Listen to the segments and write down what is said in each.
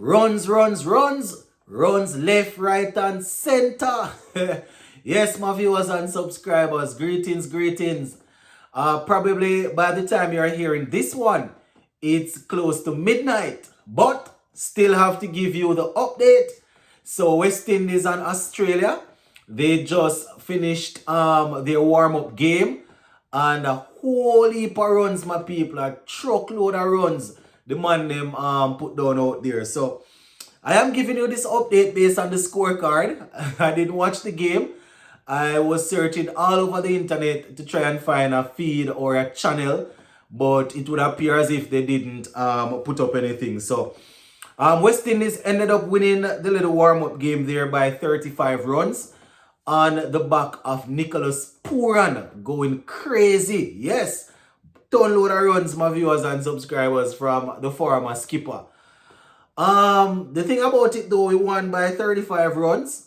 Runs left, right, and center. Yes, my viewers and subscribers, greetings. Probably by the time you're hearing this one, it's close to midnight, but still have to give you the update. So West Indies and Australia, they just finished their warm-up game, and a whole heap of runs, my people, a truckload of runs the man them put down out there. So I am giving you this update based on the scorecard. I didn't watch the game. I was searching all over the internet to try and find a feed or a channel, but it would appear as if they didn't put up anything. So West Indies ended up winning the little warm-up game there by 35 runs on the back of Nicholas Pooran going crazy. Yes, ton load of runs, my viewers and subscribers, from the former skipper. The thing about it though, we won by 35 runs.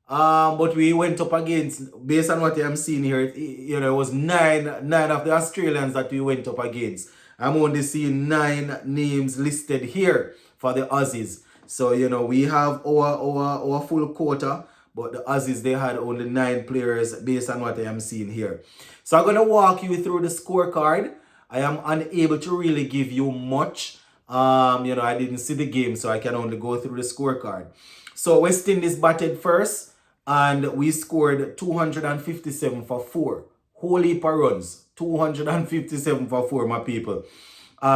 But we went up against, based on what I'm seeing here, it was nine of the Australians that we went up against. I'm only seeing 9 names listed here for the Aussies. So, we have our full quota, but the Aussies, they had only 9 players based on what I am seeing here. So I'm going to walk you through the scorecard. I am unable to really give you much. I didn't see the game, so I can only go through the scorecard. So West Indies batted first, and we scored 257 for 4. Whole heap of runs. 257 for 4, my people.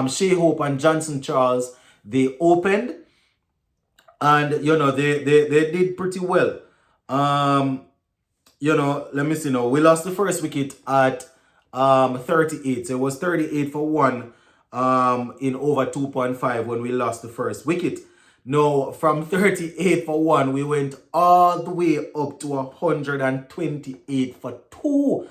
Shea Hope and Johnson Charles, they opened, and they did pretty well. Let me see now. We lost the first wicket at 38. So it was 38 for 1 in over 2.5 when we lost the first wicket. Now, from 38 for 1, we went all the way up to 128 for 2.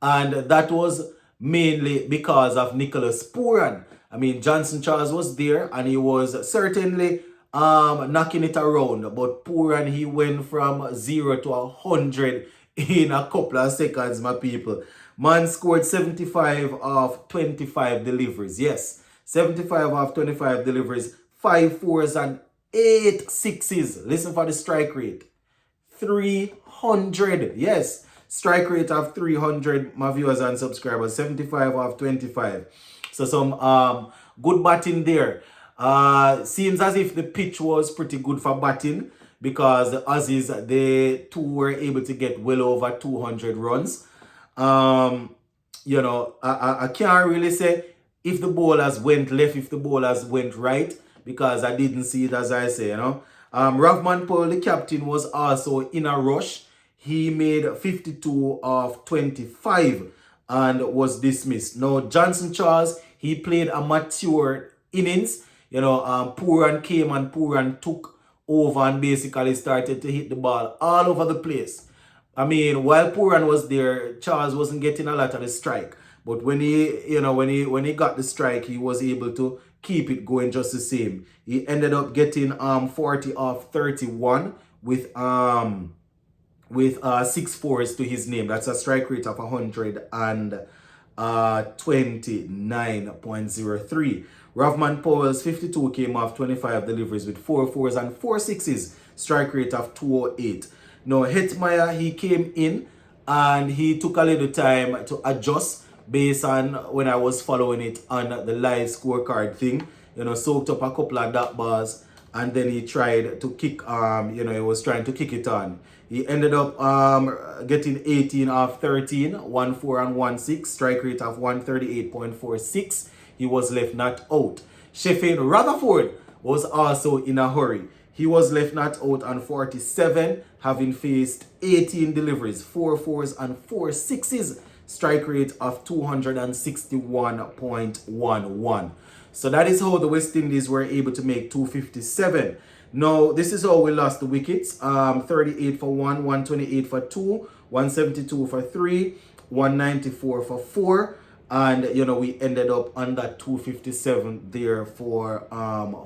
And that was mainly because of Nicholas Pooran. I mean, Johnson Charles was there, and he was certainly knocking it around. But Pooran, he went from 0 to 100 in a couple of seconds, my people. Man scored 75 of 25 deliveries. Yes, 75 of 25 deliveries, 5 fours and 8 sixes. Listen for the strike rate. 300. Yes, strike rate of 300, my viewers and subscribers. 75 of 25. So some good batting there. Seems as if the pitch was pretty good for batting, because the Aussies, they too were able to get well over 200 runs. I can't really say if the bowlers went left, if the bowlers went right, because I didn't see it, as I say, Rahman Paul, the captain, was also in a rush. He made 52 of 25 and was dismissed. Now, Johnson Charles, he played a mature innings. Pooran came and Pooran took over and basically started to hit the ball all over the place. I mean, while Pooran was there, Charles wasn't getting a lot of the strike. But when he got the strike, he was able to keep it going just the same. He ended up getting 40 off 31 with 6 fours to his name. That's a strike rate of 129.03. Rahman Powell's 52 came off 25 deliveries with 4 fours and 4 sixes. Strike rate of 208. Now, Hetmeyer, he came in and he took a little time to adjust based on when I was following it on the live scorecard thing. Soaked up a couple of dot bars, and then he tried to kick, he was trying to kick it on. He ended up getting 18 off 13, 1 4 and 1 6, strike rate of 138.46. He was left not out. Sheffield Rutherford was also in a hurry. He was left not out on 47, having faced 18 deliveries, 4 fours and 4 sixes, strike rate of 261.11. So that is how the West Indies were able to make 257. Now, this is how we lost the wickets. 38 for 1, 128 for 2, 172 for 3, 194 for 4. And, we ended up on that 257 there for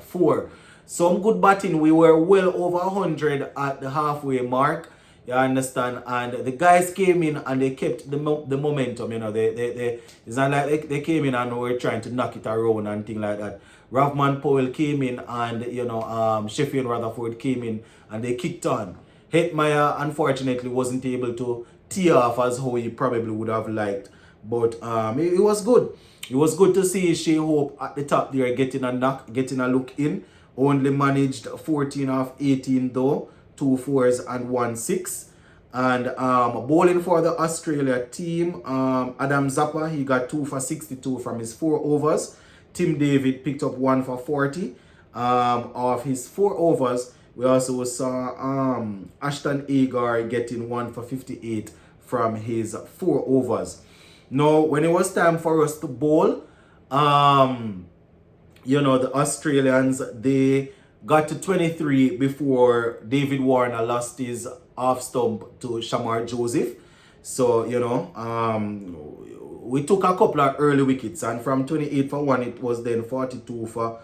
4. Some good batting. We were well over 100 at the halfway mark. You understand? And the guys came in and they kept the momentum. It's not like they came in and were trying to knock it around and things like that. Ravman Powell came in, and Sheffield Rutherford came in, and they kicked on. Hetmeyer unfortunately wasn't able to tee off as how he probably would have liked, but it was good. It was good to see Shea Hope at the top there getting a knock, getting a look in. Only managed 14 of 18 though, 2 fours and 1 6. And bowling for the Australia team, Adam Zappa, he got 2 for 62 from his 4 overs. Tim David picked up 1 for 40 of his 4 overs. We also saw Ashton Agar getting 1 for 58 from his 4 overs. Now, when it was time for us to bowl, the Australians, they got to 23 before David Warner lost his off stump to Shamar Joseph. So, we took a couple of early wickets, and from 28 for 1, it was then 42 for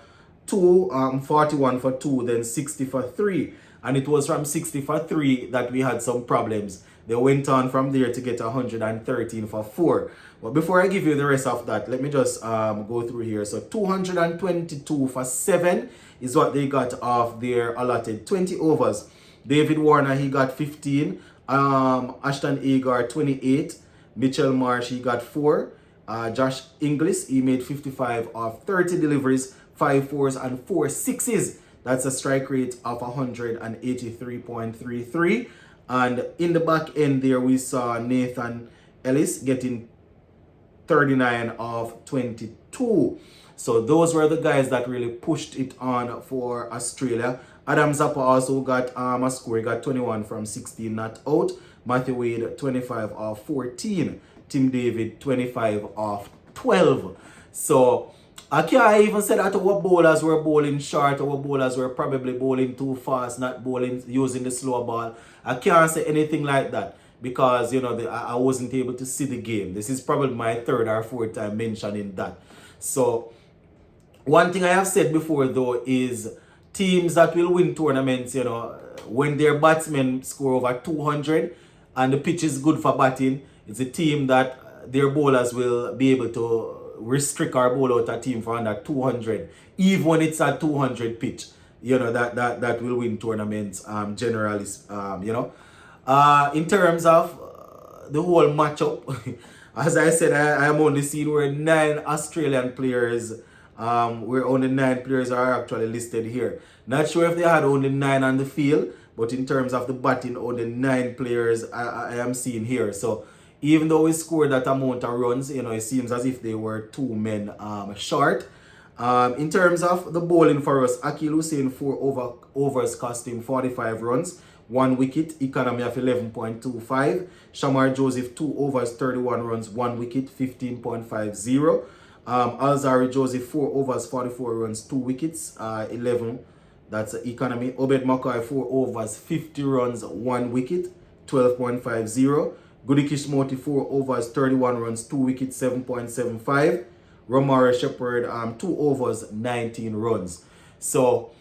2, 41 for 2, then 60 for 3. And it was from 60 for 3 that we had some problems. They went on from there to get 113 for 4. But before I give you the rest of that, let me just go through here. So 222 for 7 is what they got off their allotted 20 overs. David Warner, he got 15. Ashton Agar, 28. Mitchell Marsh, he got 4. Josh Inglis, he made 55 of 30 deliveries, 5 fours and 4 sixes. That's a strike rate of 183.33. And in the back end there, we saw Nathan Ellis getting 39 of 22. So those were the guys that really pushed it on for Australia. Adam Zappa also got a score. He got 21 from 16 not out. Matthew Wade, 25 of 14. Tim David, 25 of 12. So I can't even say that our bowlers were bowling short, our bowlers were probably bowling too fast, not bowling using the slow ball. I can't say anything like that because I wasn't able to see the game. This is probably my 3rd or 4th time mentioning that. So one thing I have said before though is teams that will win tournaments, when their batsmen score over 200 and the pitch is good for batting, it's a team that their bowlers will be able to restrict or bowl out a team for under 200, even when it's a 200 pitch. That will win tournaments generally. In terms of the whole matchup, as I said, I am only seeing where 9 Australian players, where only 9 players are actually listed here. Not sure if they had only 9 on the field, but in terms of the batting, only 9 players I am seeing here. So even though we scored that amount of runs, it seems as if they were 2 men short. In terms of the bowling for us, Akil Hussain 4 overs cost him 45 runs, 1 wicket, economy of 11.25. Shamar Joseph 2 overs, 31 runs, 1 wicket, 15.50. Alzari Joseph 4 overs, 44 runs, 2 wickets, 11. That's economy. Obed Mackay 4 overs, 50 runs, 1 wicket, 12.50. Gudikish Moti 4 overs, 31 runs, 2 wickets, 7.75. Romara Shepherd 2 overs, 19 runs. So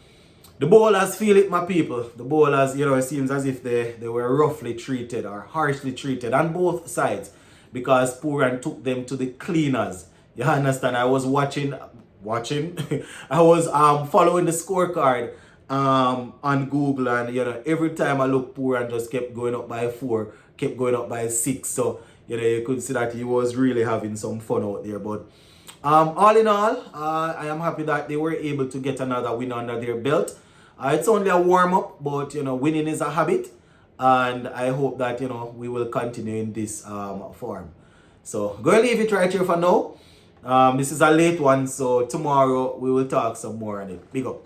the bowlers feel it, my people. The bowlers, it seems as if they were roughly treated or harshly treated on both sides because Pooran took them to the cleaners. You understand? I was watching. I was following the scorecard on Google, and every time I look, Pooran just kept going up by 4, kept going up by 6. So you could see that he was really having some fun out there. But all in all, I am happy that they were able to get another win under their belt. It's only a warm-up, but winning is a habit, and I hope that we will continue in this form. So go and leave it right here for now. This is a late one, so tomorrow we will talk some more on it. Big up.